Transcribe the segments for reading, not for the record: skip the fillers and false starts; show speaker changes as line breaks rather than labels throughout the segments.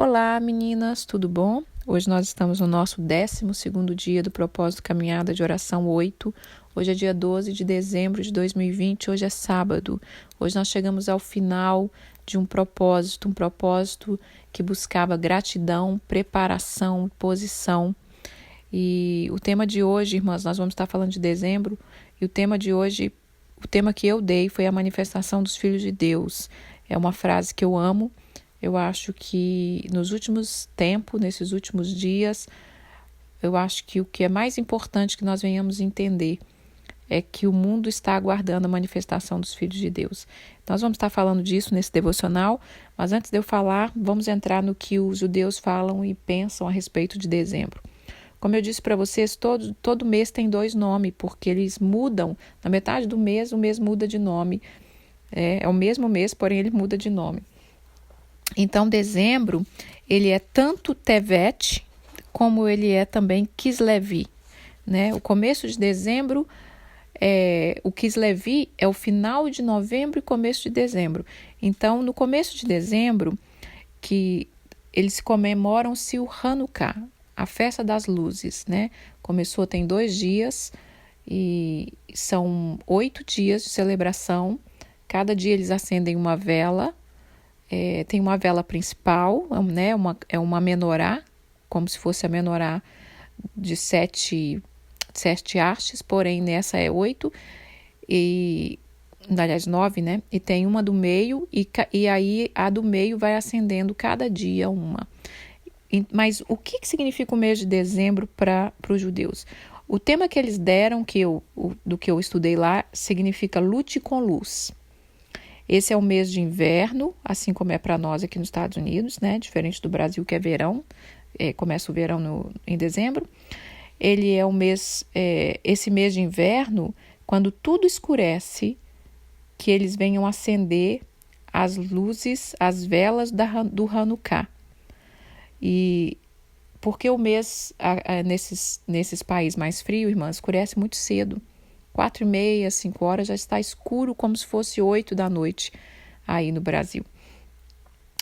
Olá, meninas, tudo bom? Hoje nós estamos no nosso 12º dia do propósito Caminhada de Oração 8. Hoje é dia 12 de dezembro de 2020, hoje é sábado. Hoje nós chegamos ao final de um propósito que buscava gratidão, preparação, posição. E o tema de hoje, irmãs, nós vamos estar falando de dezembro, e o tema de hoje, o tema que eu dei foi a manifestação dos filhos de Deus. É uma frase que eu amo. Eu acho que nos últimos tempos, nesses últimos dias, eu acho que o que é mais importante que nós venhamos entender é que o mundo está aguardando a manifestação dos filhos de Deus. Nós vamos estar falando disso nesse devocional, mas antes de eu falar, vamos entrar no que os judeus falam e pensam a respeito de dezembro. Como eu disse para vocês, todo mês tem 2 nomes, porque eles mudam. Na metade do mês, o mês muda de nome. É o mesmo mês, porém ele muda de nome. Então, dezembro, ele é tanto Tevet, como ele é também Kislevi, né? O começo de dezembro, o Kislevi é o final de novembro e começo de dezembro. Então, no começo de dezembro, que eles comemoram-se o Hanukkah, a festa das luzes, né? Começou, tem 2 dias, e são 8 dias de celebração. Cada dia eles acendem uma vela. Tem uma vela principal, né? É uma menorá, como se fosse a menorá de 7 hastes, porém nessa é 8, aliás 9, né? E tem uma do meio, e aí a do meio vai acendendo cada dia uma. Mas o que significa o mês de dezembro para os judeus? O tema que eles deram, do que eu estudei lá, significa lute com luz. Esse é o mês de inverno, assim como é para nós aqui nos Estados Unidos, né? Diferente do Brasil, que é verão. Começa o verão em dezembro. Ele é esse mês de inverno, quando tudo escurece, que eles venham acender as luzes, as velas do Hanukkah. E porque o mês, nesses países mais frios, irmãs, escurece muito cedo. 4h30, 5 horas, já está escuro como se fosse 8 da noite aí no Brasil.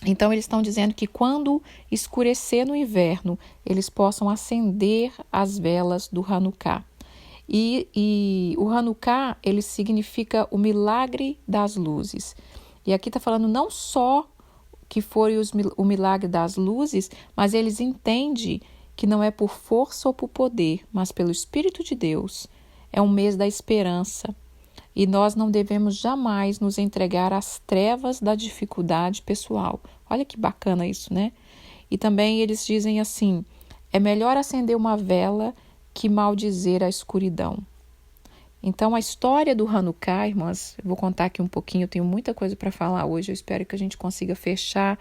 Então, eles estão dizendo que quando escurecer no inverno, eles possam acender as velas do Hanukkah. E o Hanukkah, ele significa o milagre das luzes. E aqui está falando não só que foi o milagre das luzes, mas eles entendem que não é por força ou por poder, mas pelo Espírito de Deus. É um mês da esperança, e nós não devemos jamais nos entregar às trevas da dificuldade pessoal. Olha que bacana isso, né? E também eles dizem assim, é melhor acender uma vela que maldizer a escuridão. Então, a história do Hanukkah, irmãs, eu vou contar aqui um pouquinho, eu tenho muita coisa para falar hoje, eu espero que a gente consiga fechar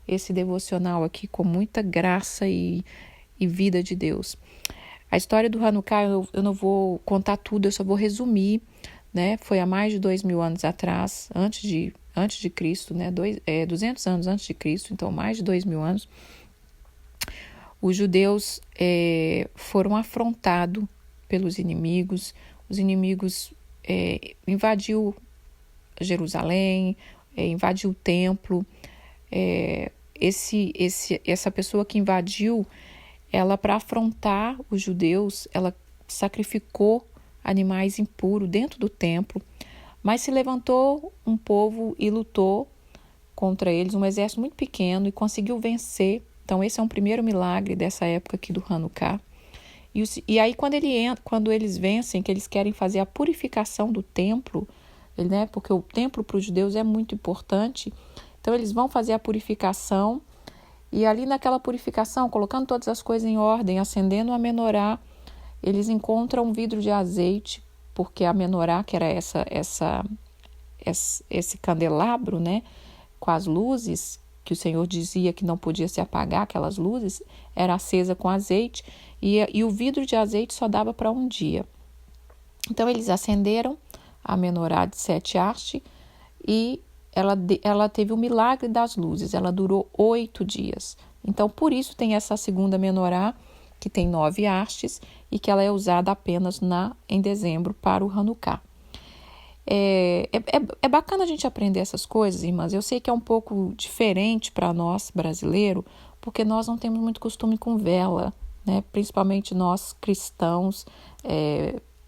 esse devocional aqui com muita graça e vida de Deus. A história do Hanukkah, eu não vou contar tudo, eu só vou resumir, né? Foi há mais de 2.000 anos atrás, antes de Cristo, né? 200 anos antes de Cristo, então mais de 2.000 anos. Os judeus foram afrontados pelos inimigos. Os inimigos invadiu Jerusalém, invadiu o templo. Essa pessoa que invadiu, ela, para afrontar os judeus, ela sacrificou animais impuros dentro do templo, mas se levantou um povo e lutou contra eles, um exército muito pequeno, e conseguiu vencer. Então, esse é um primeiro milagre dessa época aqui do Hanukkah. E aí, quando eles vencem, que eles querem fazer a purificação do templo, né, porque o templo para os judeus é muito importante, então eles vão fazer a purificação. E ali naquela purificação, colocando todas as coisas em ordem, acendendo a menorá, eles encontram um vidro de azeite, porque a menorá, que era esse candelabro, né, com as luzes, que o Senhor dizia que não podia se apagar, aquelas luzes, era acesa com azeite, e o vidro de azeite só dava para um dia. Então, eles acenderam a menorá de 7 hastes, e ela teve o milagre das luzes, ela durou 8 dias. Então, por isso tem essa segunda menorá, que tem 9 hastes, e que ela é usada apenas em dezembro para o Hanukkah. É bacana a gente aprender essas coisas, irmãs. Eu sei que é um pouco diferente para nós, brasileiro, porque nós não temos muito costume com vela, né? Principalmente nós cristãos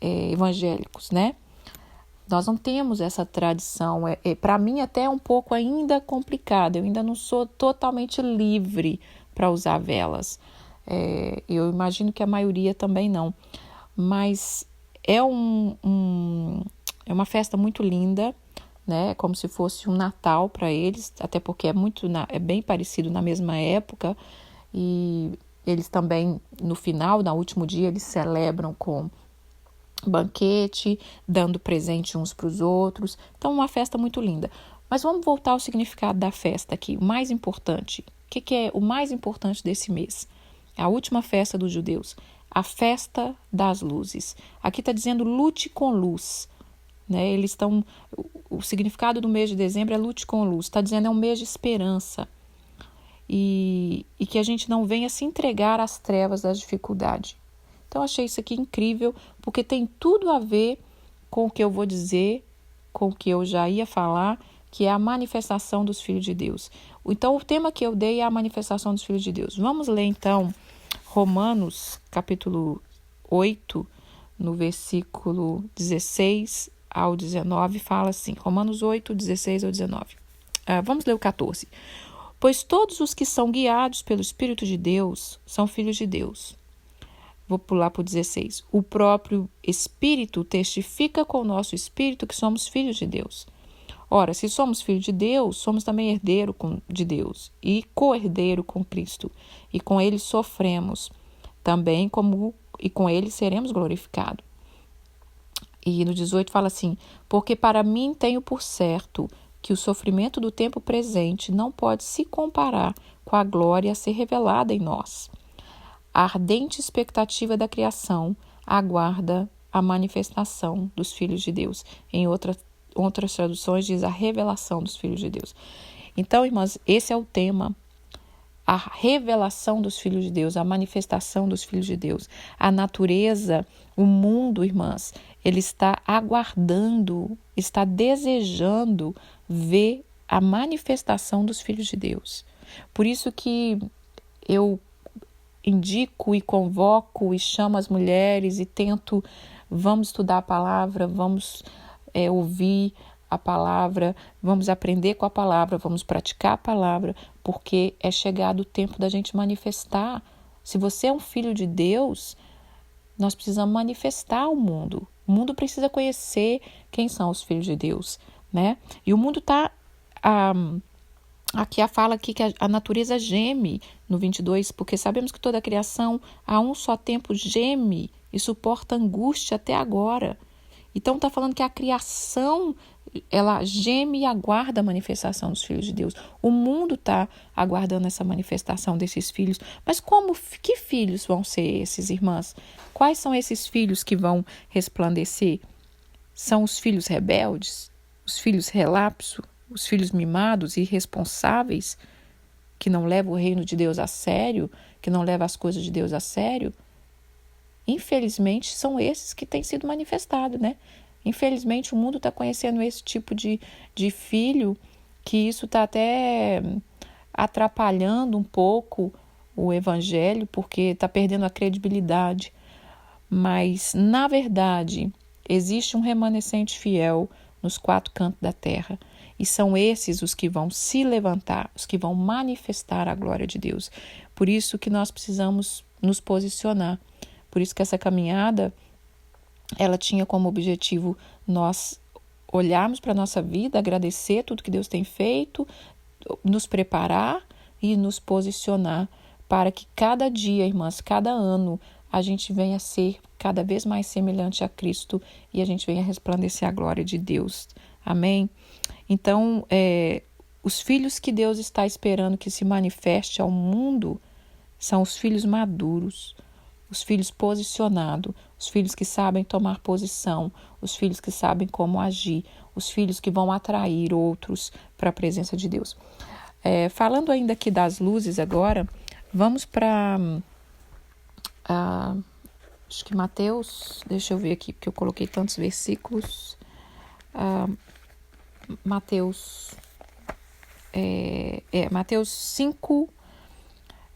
evangélicos, né? Nós não temos essa tradição. Para mim até é um pouco ainda complicado. Eu ainda não sou totalmente livre para usar velas. Eu imagino que a maioria também não. Mas é uma festa muito linda, né? Como se fosse um Natal para eles, até porque é bem parecido na mesma época. E eles também, no último dia, eles celebram com banquete, dando presente uns para os outros. Então, uma festa muito linda. Mas vamos voltar ao significado da festa aqui. O mais importante. O que é o mais importante desse mês? A última festa dos judeus. A festa das luzes. Aqui está dizendo lute com luz. Né? O significado do mês de dezembro é lute com luz. Está dizendo é um mês de esperança. E que a gente não venha se entregar às trevas das dificuldades. Então, achei isso aqui incrível, porque tem tudo a ver com o que eu vou dizer, com o que eu já ia falar, que é a manifestação dos filhos de Deus. Então, o tema que eu dei é a manifestação dos filhos de Deus. Vamos ler, então, Romanos, capítulo 8, no versículo 16 ao 19, fala assim, Romanos 8, 16 ao 19. Vamos ler o 14. Pois todos os que são guiados pelo Espírito de Deus são filhos de Deus. Vou pular para o 16. O próprio Espírito testifica com o nosso Espírito que somos filhos de Deus. Ora, se somos filhos de Deus, somos também herdeiro de Deus e co-herdeiro com Cristo. E com ele sofremos também e com ele seremos glorificados. E no 18 fala assim, porque para mim tenho por certo que o sofrimento do tempo presente não pode se comparar com a glória a ser revelada em nós. A ardente expectativa da criação aguarda a manifestação dos filhos de Deus. Em outras traduções diz a revelação dos filhos de Deus. Então, irmãs, esse é o tema. A revelação dos filhos de Deus, a manifestação dos filhos de Deus. A natureza, o mundo, irmãs, ele está aguardando, está desejando ver a manifestação dos filhos de Deus. Por isso que eu indico e convoco e chamo as mulheres e tento, vamos estudar a palavra, vamos ouvir a palavra, vamos aprender com a palavra, vamos praticar a palavra, porque é chegado o tempo da gente manifestar. Se você é um filho de Deus, nós precisamos manifestar ao mundo. O mundo precisa conhecer quem são os filhos de Deus, né? E o mundo está... Aqui fala aqui que a natureza geme no 22, porque sabemos que toda a criação a um só tempo geme e suporta angústia até agora. Então está falando que a criação, ela geme e aguarda a manifestação dos filhos de Deus. O mundo está aguardando essa manifestação desses filhos. Mas que filhos vão ser esses, irmãs? Quais são esses filhos que vão resplandecer? São os filhos rebeldes? Os filhos relapso? Os filhos mimados e irresponsáveis, que não levam o reino de Deus a sério, que não levam as coisas de Deus a sério? Infelizmente, são esses que têm sido manifestados, né? Infelizmente, o mundo está conhecendo esse tipo de filho, que isso está até atrapalhando um pouco o evangelho, porque está perdendo a credibilidade. Mas, na verdade, existe um remanescente fiel nos 4 cantos da terra. E são esses os que vão se levantar, os que vão manifestar a glória de Deus. Por isso que nós precisamos nos posicionar. Por isso que essa caminhada, ela tinha como objetivo nós olharmos para a nossa vida, agradecer tudo que Deus tem feito, nos preparar e nos posicionar para que cada dia, irmãs, cada ano, a gente venha ser cada vez mais semelhante a Cristo e a gente venha resplandecer a glória de Deus. Amém? Então, os filhos que Deus está esperando que se manifeste ao mundo são os filhos maduros, os filhos posicionados, os filhos que sabem tomar posição, os filhos que sabem como agir, os filhos que vão atrair outros para a presença de Deus. Falando ainda aqui das luzes agora, vamos para... acho que Mateus, deixa eu ver aqui, porque eu coloquei tantos versículos. Mateus 5,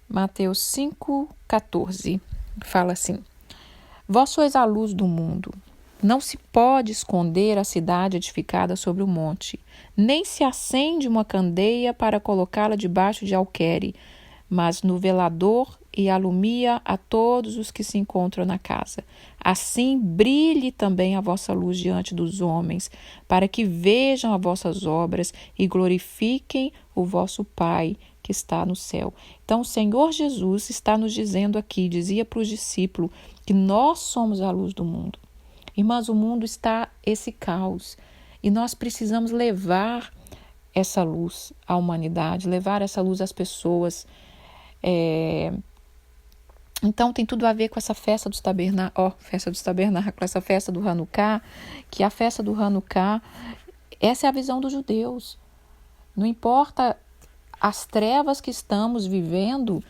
Mateus 5,14, fala assim: Vós sois a luz do mundo. Não se pode esconder a cidade edificada sobre o monte, nem se acende uma candeia para colocá-la debaixo de alqueire, mas no velador e alumia a todos os que se encontram na casa. Assim brilhe também a vossa luz diante dos homens, para que vejam as vossas obras e glorifiquem o vosso Pai que está no céu. Então, o Senhor Jesus está nos dizendo aqui, dizia para os discípulos, que nós somos a luz do mundo. Irmãs, o mundo está esse caos e nós precisamos levar essa luz à humanidade, levar essa luz às pessoas. Então tem tudo a ver com essa festa dos tabernáculos, essa festa do Hanukkah, que a festa do Hanukkah, essa é a visão dos judeus. Não importa as trevas que estamos vivendo,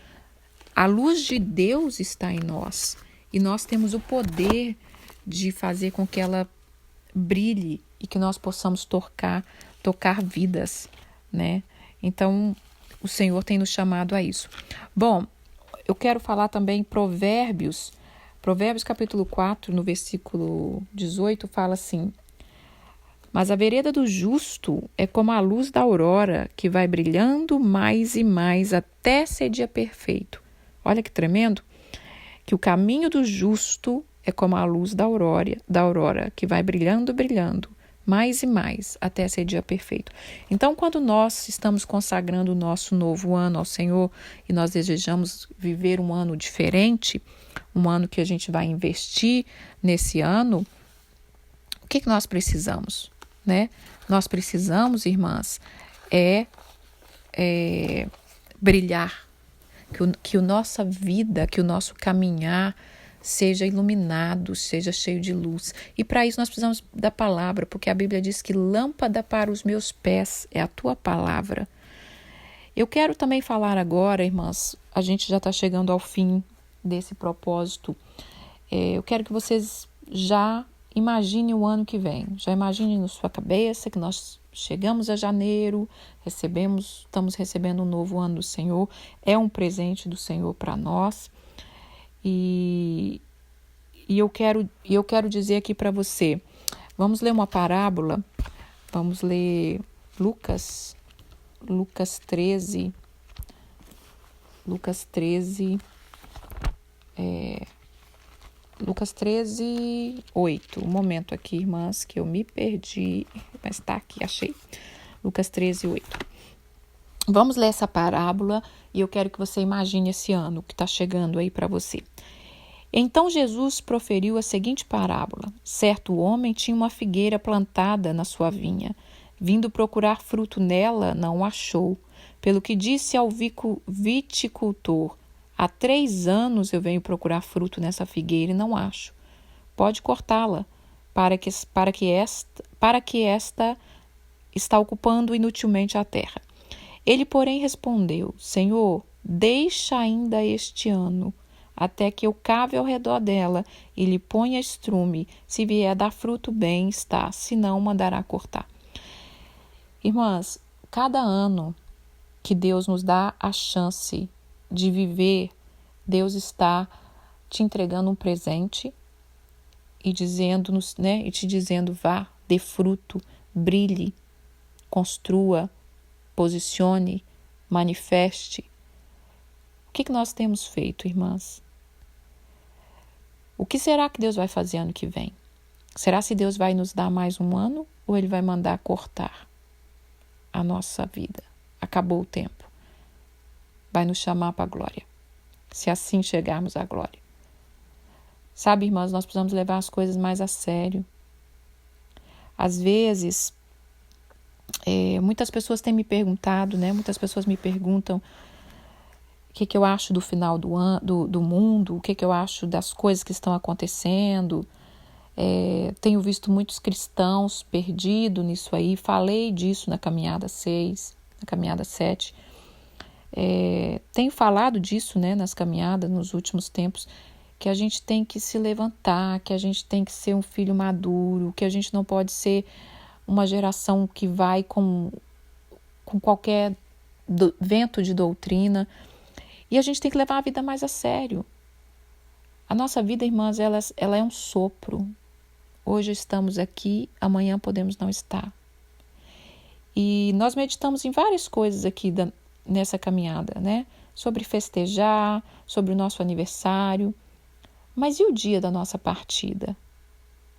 a luz de Deus está em nós. E nós temos o poder de fazer com que ela brilhe e que nós possamos tocar vidas, né? Então, o Senhor tem nos chamado a isso. Bom, eu quero falar também Provérbios capítulo 4, no versículo 18, fala assim: Mas a vereda do justo é como a luz da aurora, que vai brilhando mais e mais até ser dia perfeito. Olha que tremendo! Que o caminho do justo é como a luz da aurora, que vai brilhando, mais e mais, até ser dia perfeito. Então, quando nós estamos consagrando o nosso novo ano ao Senhor e nós desejamos viver um ano diferente, um ano que a gente vai investir nesse ano, o que nós precisamos, né? Nós precisamos, irmãs, brilhar, que a nossa vida, que o nosso caminhar seja iluminado, seja cheio de luz. E para isso nós precisamos da palavra, porque a Bíblia diz que lâmpada para os meus pés é a tua palavra. Eu quero também falar agora, irmãs, a gente já está chegando ao fim desse propósito. Eu quero que vocês já imaginem o ano que vem. Já imaginem na sua cabeça que nós chegamos a janeiro, estamos recebendo um novo ano do Senhor. É um presente do Senhor para nós. E eu quero dizer aqui para você, vamos ler uma parábola, vamos ler Lucas 13, 8. Um momento aqui, irmãs, que eu me perdi, mas está aqui, achei. Lucas 13, 8. Vamos ler essa parábola e eu quero que você imagine esse ano que está chegando aí para você. Então Jesus proferiu a seguinte parábola: Certo homem tinha uma figueira plantada na sua vinha. Vindo procurar fruto nela, não achou. Pelo que disse ao viticultor: Há 3 anos eu venho procurar fruto nessa figueira e não acho. Pode cortá-la, para que esta está ocupando inutilmente a terra. Ele, porém, respondeu: Senhor, deixa ainda este ano, até que eu cave ao redor dela e lhe ponha estrume. Se vier dar fruto, bem está, se não, mandará cortar. Irmãs, cada ano que Deus nos dá a chance de viver, Deus está te entregando um presente e dizendo-nos, né, e te dizendo: vá, dê fruto, brilhe, construa, posicione, manifeste. O que nós temos feito, irmãs? O que será que Deus vai fazer ano que vem? Será se Deus vai nos dar mais um ano ou Ele vai mandar cortar a nossa vida? Acabou o tempo. Vai nos chamar para a glória, se assim chegarmos à glória. Sabe, irmãs, nós precisamos levar as coisas mais a sério. Às vezes, muitas pessoas têm me perguntado, né? Muitas pessoas me perguntam o que eu acho do final do mundo, o que eu acho das coisas que estão acontecendo. Tenho visto muitos cristãos perdidos nisso aí. Falei disso na caminhada 6, na caminhada 7. Tenho falado disso, né, nas caminhadas nos últimos tempos, que a gente tem que se levantar, que a gente tem que ser um filho maduro, que a gente não pode ser uma geração que vai com qualquer vento de doutrina. E a gente tem que levar a vida mais a sério. A nossa vida, irmãs, ela é um sopro. Hoje estamos aqui, amanhã podemos não estar. E nós meditamos em várias coisas aqui nessa caminhada, né? Sobre festejar, sobre o nosso aniversário. Mas e o dia da nossa partida?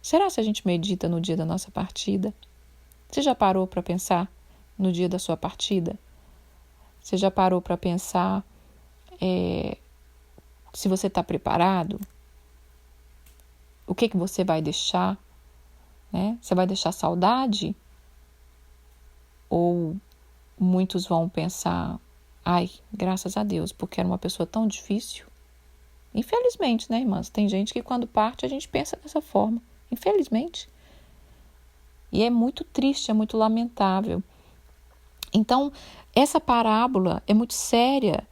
Será se a gente medita no dia da nossa partida? Você já parou para pensar no dia da sua partida? Você já parou para pensar se você está preparado? O que você vai deixar? Né? Você vai deixar saudade? Ou muitos vão pensar, ai, graças a Deus, porque era uma pessoa tão difícil? Infelizmente, né, irmãs? Tem gente que quando parte a gente pensa dessa forma. Infelizmente. E é muito triste, é muito lamentável. Então, essa parábola é muito séria.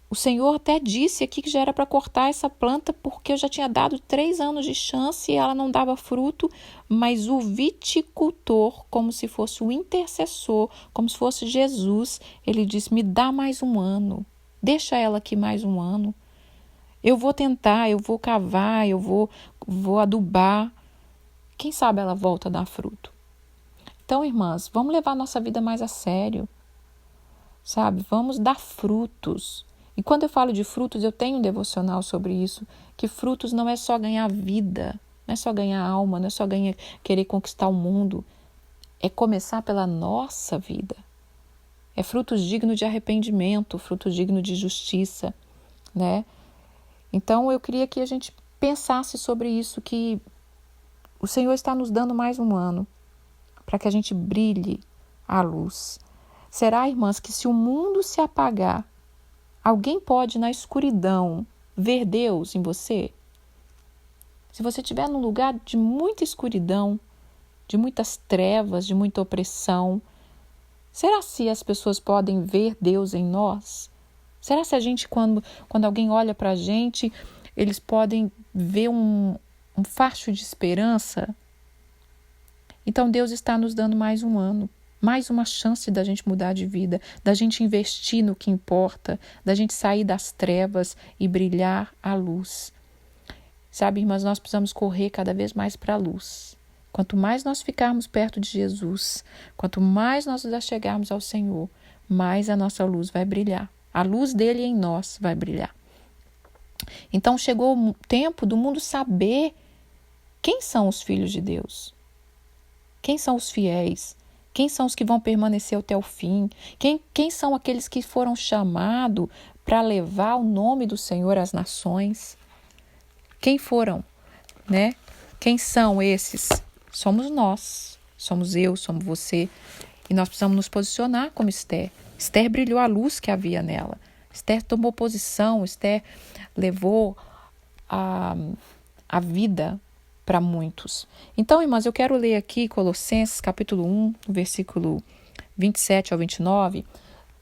O Senhor até disse aqui que já era para cortar essa planta porque eu já tinha dado 3 anos de chance e ela não dava fruto, mas o viticultor, como se fosse o intercessor, como se fosse Jesus, ele disse, me dá mais um ano, deixa ela aqui mais um ano. Eu vou tentar, eu vou cavar, eu vou adubar. Quem sabe ela volta a dar fruto. Então, irmãs, vamos levar a nossa vida mais a sério, sabe? Vamos dar frutos. E quando eu falo de frutos, eu tenho um devocional sobre isso, que frutos não é só ganhar vida, não é só ganhar alma, não é só querer conquistar o mundo, é começar pela nossa vida. É frutos dignos de arrependimento, frutos dignos de justiça, né? Então, eu queria que a gente pensasse sobre isso, que o Senhor está nos dando mais um ano para que a gente brilhe a luz. Será, irmãs, que se o mundo se apagar, alguém pode, na escuridão, ver Deus em você? Se você estiver num lugar de muita escuridão, de muitas trevas, de muita opressão, será se as pessoas podem ver Deus em nós? Será se a gente, quando alguém olha para a gente, eles podem ver um facho de esperança? Então Deus está nos dando mais um ano, mais uma chance da gente mudar de vida, da gente investir no que importa, da gente sair das trevas e brilhar a luz. Sabe, irmãs, nós precisamos correr cada vez mais para a luz. Quanto mais nós ficarmos perto de Jesus, quanto mais nós nos achegarmos ao Senhor, mais a nossa luz vai brilhar. A luz dele em nós vai brilhar. Então chegou o tempo do mundo saber quem são os filhos de Deus. Quem são os fiéis? Quem são os que vão permanecer até o fim? Quem são aqueles que foram chamados para levar o nome do Senhor às nações? Quem foram? Né? Quem são esses? Somos nós. Somos eu, somos você. E nós precisamos nos posicionar como Esther. Esther brilhou a luz que havia nela. Esther tomou posição. Esther levou a vida para muitos. Então, irmãs, eu quero ler aqui Colossenses capítulo 1, versículo 27 ao 29,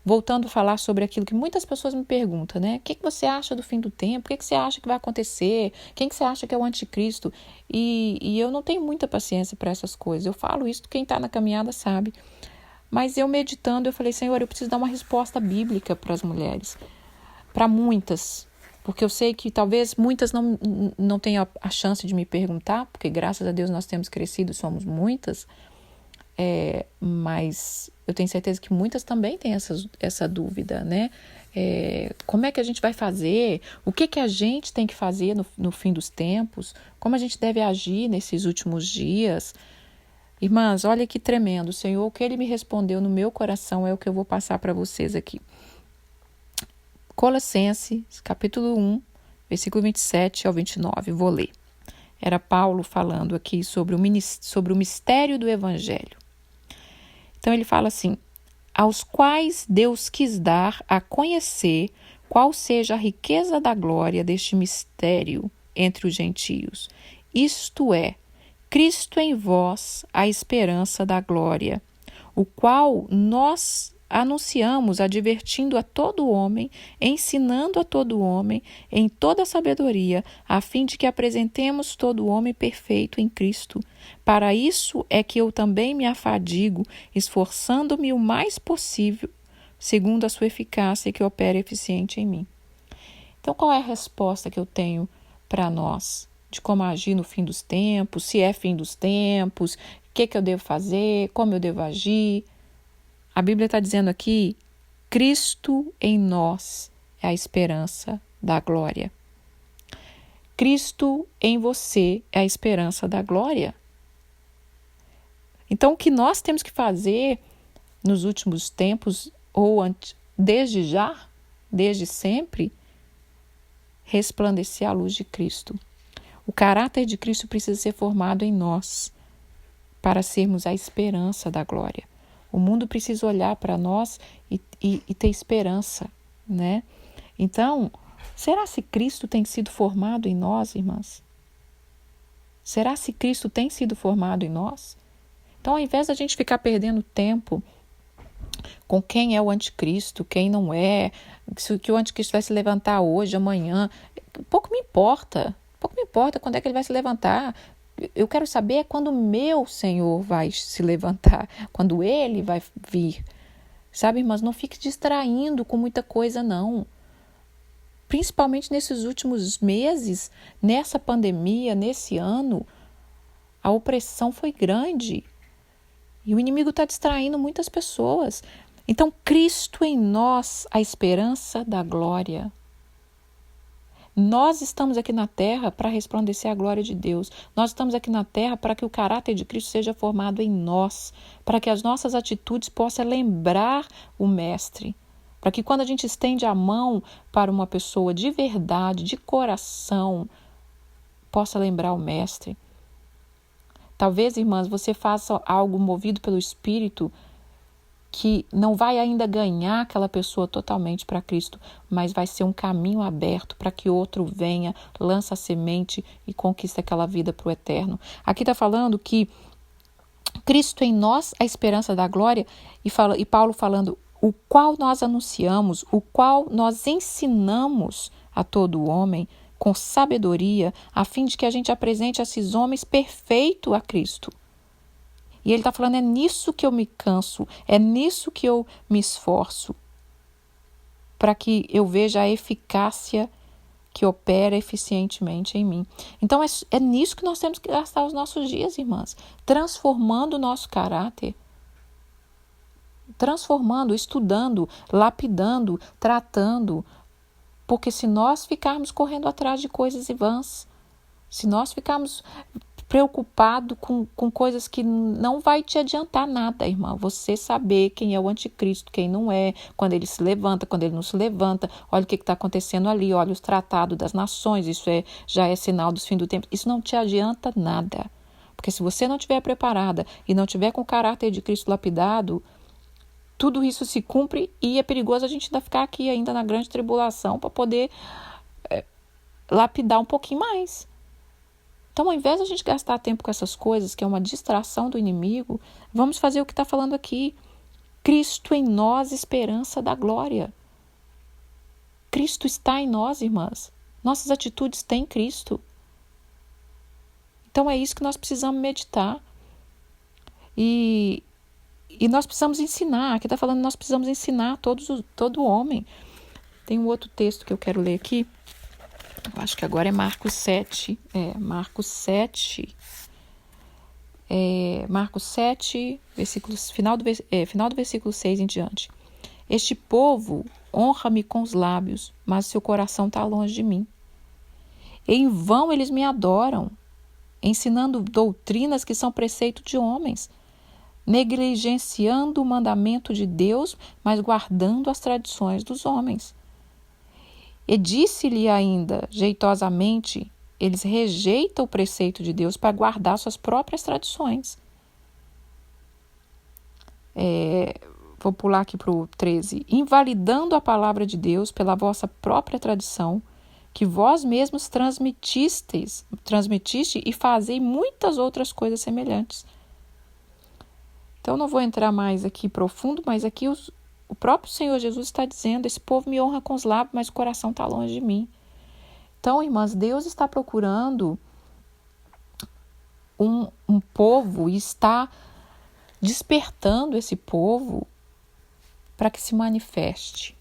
voltando a falar sobre aquilo que muitas pessoas me perguntam, né? O que você acha do fim do tempo? O que você acha que vai acontecer? Quem que você acha que é o anticristo? E eu não tenho muita paciência para essas coisas. Eu falo isso, quem está na caminhada sabe. Mas eu meditando, eu falei, Senhor, eu preciso dar uma resposta bíblica para as mulheres. Para muitas. Porque eu sei que talvez muitas não tenham a chance de me perguntar, porque graças a Deus nós temos crescido, somos muitas, mas eu tenho certeza que muitas também têm essa dúvida, né? Como é que a gente vai fazer? O que a gente tem que fazer no fim dos tempos? Como a gente deve agir nesses últimos dias? Irmãs, olha que tremendo. O Senhor, o que Ele me respondeu no meu coração é o que eu vou passar para vocês aqui. Colossenses, capítulo 1, versículo 27 ao 29, vou ler. Era Paulo falando aqui sobre o mistério do Evangelho. Então ele fala assim, aos quais Deus quis dar a conhecer qual seja a riqueza da glória deste mistério entre os gentios, isto é, Cristo em vós, a esperança da glória, o qual nós anunciamos, advertindo a todo homem, ensinando a todo homem, em toda sabedoria, a fim de que apresentemos todo homem perfeito em Cristo. Para isso é que eu também me afadigo, esforçando-me o mais possível, segundo a sua eficácia que opera eficiente em mim. Então, qual é a resposta que eu tenho para nós? De como agir no fim dos tempos, se é fim dos tempos, o que eu devo fazer, como eu devo agir. A Bíblia está dizendo aqui, Cristo em nós é a esperança da glória. Cristo em você é a esperança da glória. Então, o que nós temos que fazer nos últimos tempos, ou desde já, desde sempre, resplandecer a luz de Cristo. O caráter de Cristo precisa ser formado em nós para sermos a esperança da glória. O mundo precisa olhar para nós e ter esperança, né? Então, será se Cristo tem sido formado em nós, irmãs? Será se Cristo tem sido formado em nós? Então, ao invés da gente ficar perdendo tempo com quem é o anticristo, quem não é, que o anticristo vai se levantar hoje, amanhã, pouco me importa quando é que ele vai se levantar. Eu quero saber quando o meu Senhor vai se levantar, quando ele vai vir. Sabe, irmãs, não fique distraindo com muita coisa, não. Principalmente nesses últimos meses, nessa pandemia, nesse ano, a opressão foi grande. E o inimigo está distraindo muitas pessoas. Então, Cristo em nós, a esperança da glória. Nós estamos aqui na terra para resplandecer a glória de Deus. Nós estamos aqui na terra para que o caráter de Cristo seja formado em nós, para que as nossas atitudes possam lembrar o Mestre, para que quando a gente estende a mão para uma pessoa de verdade, de coração, possa lembrar o Mestre. Talvez, irmãs, você faça algo movido pelo Espírito que não vai ainda ganhar aquela pessoa totalmente para Cristo, mas vai ser um caminho aberto para que outro venha, lança a semente e conquista aquela vida para o eterno. Aqui está falando que Cristo em nós, a esperança da glória, e Paulo falando, o qual nós anunciamos, o qual nós ensinamos a todo homem com sabedoria, a fim de que a gente apresente esses homens perfeitos a Cristo. E ele está falando, é nisso que eu me canso, é nisso que eu me esforço, para que eu veja a eficácia que opera eficientemente em mim. Então, é nisso que nós temos que gastar os nossos dias, irmãs, transformando o nosso caráter, transformando, estudando, lapidando, tratando, porque se nós ficarmos correndo atrás de coisas vãs, se nós ficarmos preocupado com coisas que não vai te adiantar nada, irmã. Você saber quem é o anticristo, quem não é, quando ele se levanta, quando ele não se levanta, olha o que está acontecendo ali, olha os tratados das nações, isso já é sinal dos fins do tempo. Isso não te adianta nada, porque se você não estiver preparada e não tiver com o caráter de Cristo lapidado, tudo isso se cumpre e é perigoso a gente ainda ficar aqui ainda na grande tribulação para poder lapidar um pouquinho mais. Então, ao invés de a gente gastar tempo com essas coisas, que é uma distração do inimigo, vamos fazer o que está falando aqui. Cristo em nós, esperança da glória. Cristo está em nós, irmãs. Nossas atitudes têm Cristo. Então, é isso que nós precisamos meditar. E nós precisamos ensinar. Aqui está falando que nós precisamos ensinar todo homem. Tem um outro texto que eu quero ler aqui. Eu acho que agora é Marcos 7. Marcos 7. Marcos 7, final do versículo 6 em diante. Este povo honra-me com os lábios, mas seu coração está longe de mim. Em vão eles me adoram, ensinando doutrinas que são preceito de homens, negligenciando o mandamento de Deus, mas guardando as tradições dos homens. E disse-lhe ainda, jeitosamente, eles rejeitam o preceito de Deus para guardar suas próprias tradições. Vou pular aqui para o 13. Invalidando a palavra de Deus pela vossa própria tradição, que vós mesmos transmitiste e fazei muitas outras coisas semelhantes. Então, não vou entrar mais aqui profundo, mas aqui O próprio Senhor Jesus está dizendo, esse povo me honra com os lábios, mas o coração está longe de mim. Então, irmãs, Deus está procurando um povo e está despertando esse povo para que se manifeste.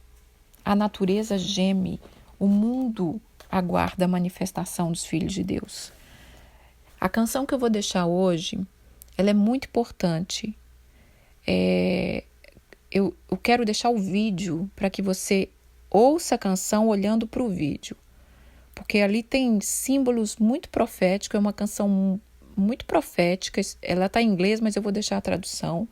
A natureza geme, o mundo aguarda a manifestação dos filhos de Deus. A canção que eu vou deixar hoje, ela é muito importante. Eu quero deixar o vídeo para que você ouça a canção olhando para o vídeo. Porque ali tem símbolos muito proféticos, é uma canção muito profética. Ela está em inglês, mas eu vou deixar a tradução.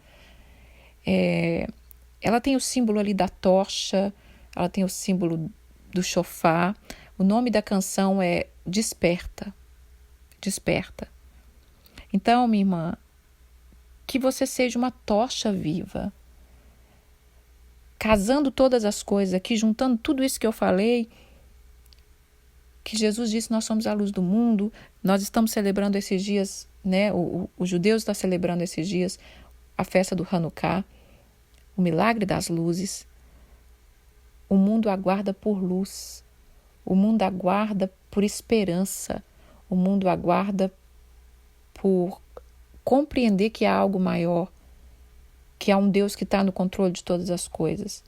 Ela tem o símbolo ali da tocha, ela tem o símbolo do chofar. O nome da canção é Desperta. Desperta. Então, minha irmã, que você seja uma tocha viva. Casando todas as coisas aqui, juntando tudo isso que eu falei, que Jesus disse, nós somos a luz do mundo. Nós estamos celebrando esses dias, né? Os judeus estão celebrando esses dias a festa do Hanukkah, o milagre das luzes. O mundo aguarda por luz. O mundo aguarda por esperança. O mundo aguarda por compreender que há algo maior, que há um Deus que está no controle de todas as coisas.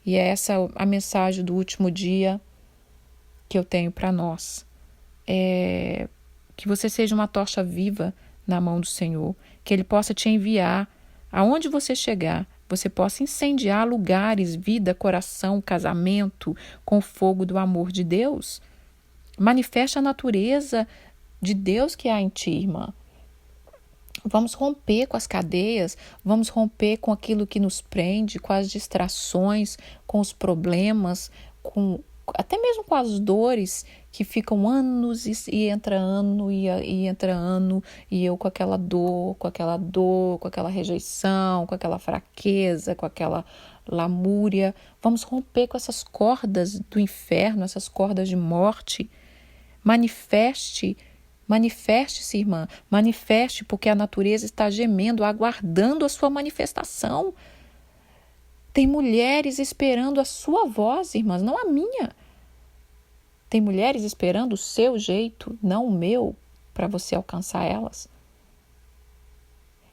E é essa a mensagem do último dia que eu tenho para nós. Que você seja uma tocha viva na mão do Senhor, que Ele possa te enviar aonde você chegar, você possa incendiar lugares, vida, coração, casamento, com o fogo do amor de Deus. Manifeste a natureza de Deus que há em ti, irmã. Vamos romper com as cadeias, vamos romper com aquilo que nos prende, com as distrações, com os problemas, até mesmo com as dores que ficam anos e entra ano e entra ano, e eu com aquela dor, com aquela rejeição, com aquela fraqueza, com aquela lamúria. Vamos romper com essas cordas do inferno, essas cordas de morte. Manifeste-se, irmã, manifeste, porque a natureza está gemendo, aguardando a sua manifestação. Tem mulheres esperando a sua voz, irmãs, não a minha. Tem mulheres esperando o seu jeito, não o meu, para você alcançar elas.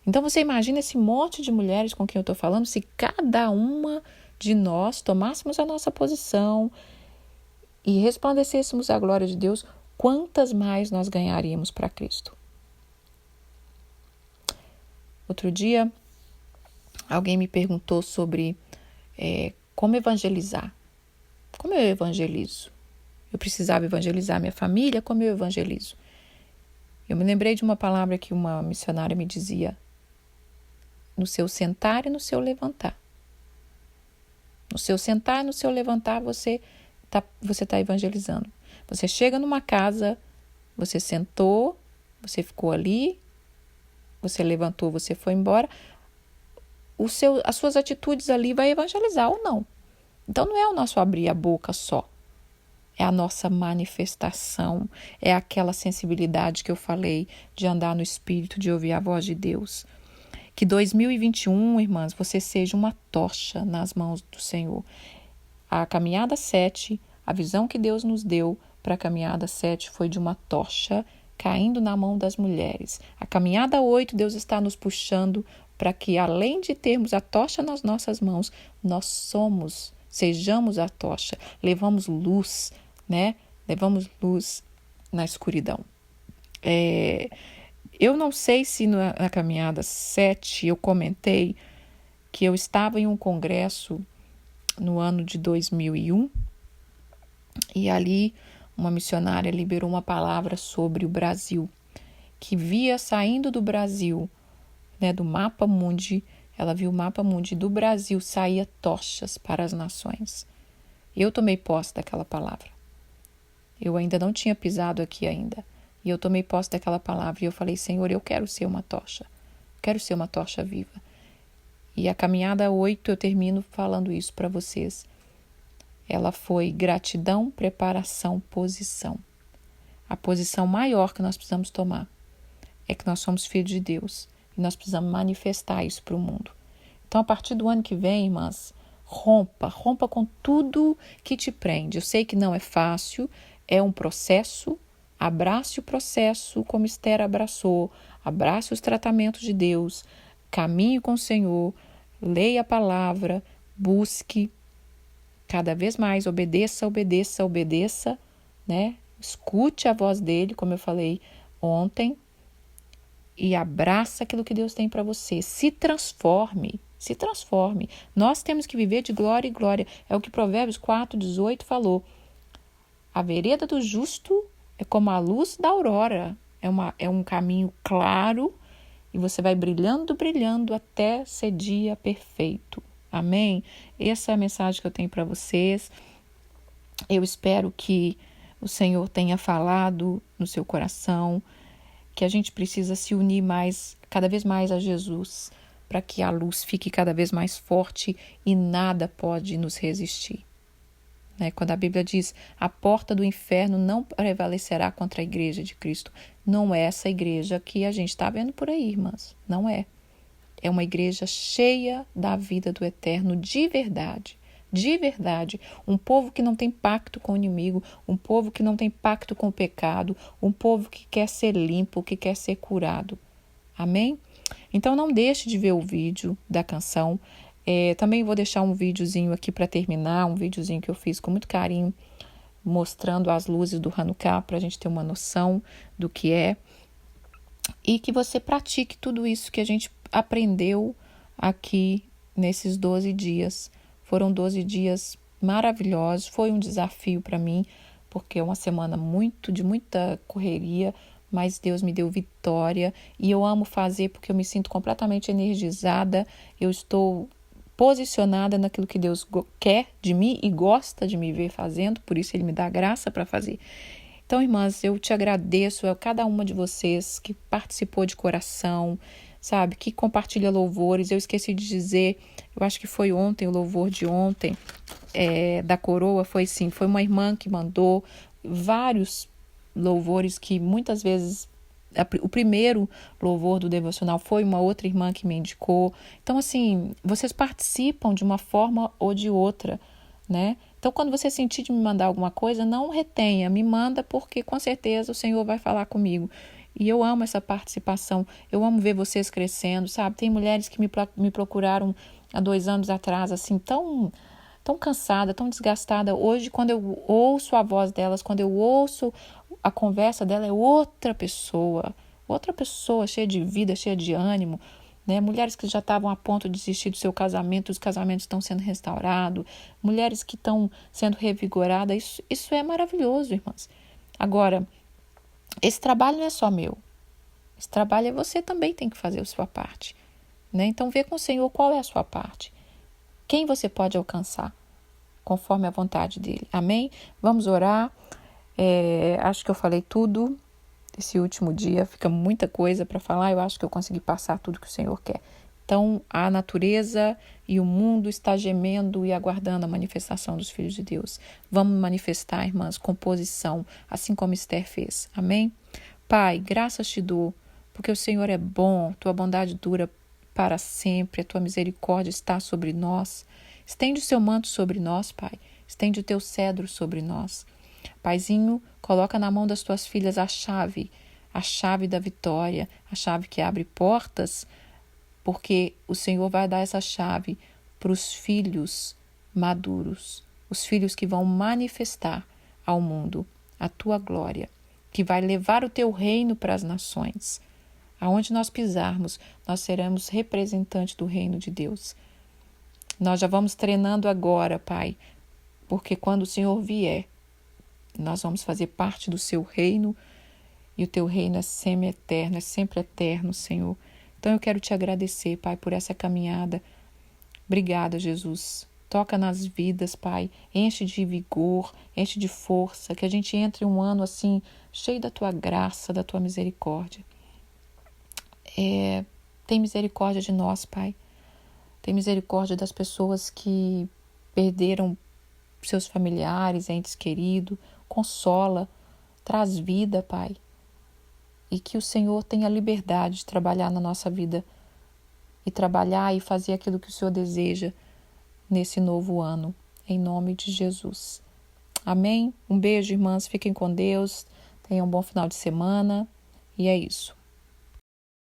Então você imagina esse monte de mulheres com quem eu estou falando, se cada uma de nós tomássemos a nossa posição e resplandecêssemos a glória de Deus, quantas mais nós ganharíamos para Cristo. Outro dia, alguém me perguntou sobre como evangelizar. Como eu evangelizo? Eu precisava evangelizar minha família, como eu evangelizo? Eu me lembrei de uma palavra que uma missionária me dizia: no seu sentar e no seu levantar. No seu sentar e no seu levantar, você está evangelizando. Você chega numa casa, você sentou, você ficou ali, você levantou, você foi embora. As suas atitudes ali vai evangelizar ou não. Então não é o nosso abrir a boca só. É a nossa manifestação, é aquela sensibilidade que eu falei de andar no Espírito, de ouvir a voz de Deus. Que 2021, irmãs, você seja uma tocha nas mãos do Senhor. A caminhada 7, a visão que Deus nos deu para a caminhada 7 foi de uma tocha caindo na mão das mulheres. A caminhada 8, Deus está nos puxando para que, além de termos a tocha nas nossas mãos, sejamos a tocha, levamos luz, né? Levamos luz na escuridão. Eu não sei se na caminhada 7 eu comentei que eu estava em um congresso no ano de 2001 e ali uma missionária liberou uma palavra sobre o Brasil, que via saindo do Brasil, né, do mapa mundi, ela viu o mapa mundi do Brasil, saía tochas para as nações. Eu tomei posse daquela palavra. Eu ainda não tinha pisado aqui ainda. E eu tomei posse daquela palavra e eu falei: Senhor, eu quero ser uma tocha. Quero ser uma tocha viva. E a caminhada 8 eu termino falando isso para vocês. Ela foi gratidão, preparação, posição. A posição maior que nós precisamos tomar é que nós somos filhos de Deus. E nós precisamos manifestar isso para o mundo. Então, a partir do ano que vem, irmãs, rompa com tudo que te prende. Eu sei que não é fácil, é um processo. Abrace o processo como Esther abraçou. Abrace os tratamentos de Deus. Caminhe com o Senhor. Leia a palavra. Busque cada vez mais. Obedeça, né? Escute a voz dele, como eu falei ontem. E abraça aquilo que Deus tem para você. Se transforme. Nós temos que viver de glória em glória. É o que Provérbios 4:18 falou. A vereda do justo é como a luz da aurora. É um caminho claro e você vai brilhando até ser dia perfeito. Amém? Essa é a mensagem que eu tenho para vocês. Eu espero que o Senhor tenha falado no seu coração, que a gente precisa se unir cada vez mais a Jesus, para que a luz fique cada vez mais forte e nada pode nos resistir. Quando a Bíblia diz, a porta do inferno não prevalecerá contra a igreja de Cristo, não é essa igreja que a gente está vendo por aí, irmãs, não é. É uma igreja cheia da vida do eterno de verdade, um povo que não tem pacto com o inimigo, um povo que não tem pacto com o pecado, um povo que quer ser limpo, que quer ser curado. Amém? Então não deixe de ver o vídeo da canção. Também vou deixar um videozinho aqui para terminar, um videozinho que eu fiz com muito carinho, mostrando as luzes do Hanukkah, para a gente ter uma noção do que é. E que você pratique tudo isso que a gente aprendeu aqui nesses 12 dias. Foram 12 dias maravilhosos, foi um desafio para mim, porque é uma semana de muita correria, mas Deus me deu vitória e eu amo fazer porque eu me sinto completamente energizada, eu estou posicionada naquilo que Deus quer de mim e gosta de me ver fazendo, por isso Ele me dá graça para fazer. Então, irmãs, eu te agradeço a cada uma de vocês que participou de coração, sabe, que compartilha louvores. Eu esqueci de dizer, eu acho que foi ontem, o louvor de ontem, da coroa, foi uma irmã que mandou vários louvores que muitas vezes, o primeiro louvor do devocional foi uma outra irmã que me indicou. Então, assim, vocês participam de uma forma ou de outra, né? Então, quando você sentir de me mandar alguma coisa, não retenha, me manda, porque com certeza o Senhor vai falar comigo. E eu amo essa participação, eu amo ver vocês crescendo, sabe? Tem mulheres que me procuraram há 2 anos atrás, assim, tão cansada, tão desgastada. Hoje, quando eu ouço a voz delas, quando eu ouço a conversa dela, é outra pessoa cheia de vida, cheia de ânimo, né? Mulheres que já estavam a ponto de desistir do seu casamento, os casamentos estão sendo restaurados, mulheres que estão sendo revigoradas, isso é maravilhoso, irmãs. Agora, esse trabalho não é só meu, esse trabalho você também tem que fazer a sua parte, né? Então, vê com o Senhor qual é a sua parte, quem você pode alcançar, conforme a vontade dele. Amém? Vamos orar. Acho que eu falei tudo esse último dia, fica muita coisa para falar, eu acho que eu consegui passar tudo que o Senhor quer. Então, a natureza e o mundo está gemendo e aguardando a manifestação dos filhos de Deus. Vamos manifestar, irmãs, com posição, assim como Esther fez. Amém? Pai, graças te dou, porque o Senhor é bom, tua bondade dura para sempre, a tua misericórdia está sobre nós. Estende o seu manto sobre nós, Pai. Estende o teu cedro sobre nós. Paizinho, coloca na mão das tuas filhas a chave da vitória, a chave que abre portas, porque o Senhor vai dar essa chave para os filhos maduros, os filhos que vão manifestar ao mundo a tua glória, que vai levar o teu reino para as nações. Aonde nós pisarmos, nós seremos representantes do reino de Deus. Nós já vamos treinando agora, Pai, porque quando o Senhor vier, nós vamos fazer parte do seu reino e o teu reino é semi-eterno, é sempre eterno, Senhor. Então eu quero te agradecer, Pai, por essa caminhada. Obrigada, Jesus. Toca nas vidas, Pai. Enche de vigor, enche de força, que a gente entre um ano assim, cheio da tua graça, da tua misericórdia. Tem misericórdia de nós, Pai. Tem misericórdia das pessoas que perderam seus familiares, entes queridos. Consola, traz vida, Pai. E que o Senhor tenha liberdade de trabalhar na nossa vida e trabalhar e fazer aquilo que o Senhor deseja nesse novo ano, em nome de Jesus. Amém? Um beijo, irmãs, fiquem com Deus, tenham um bom final de semana, e é isso.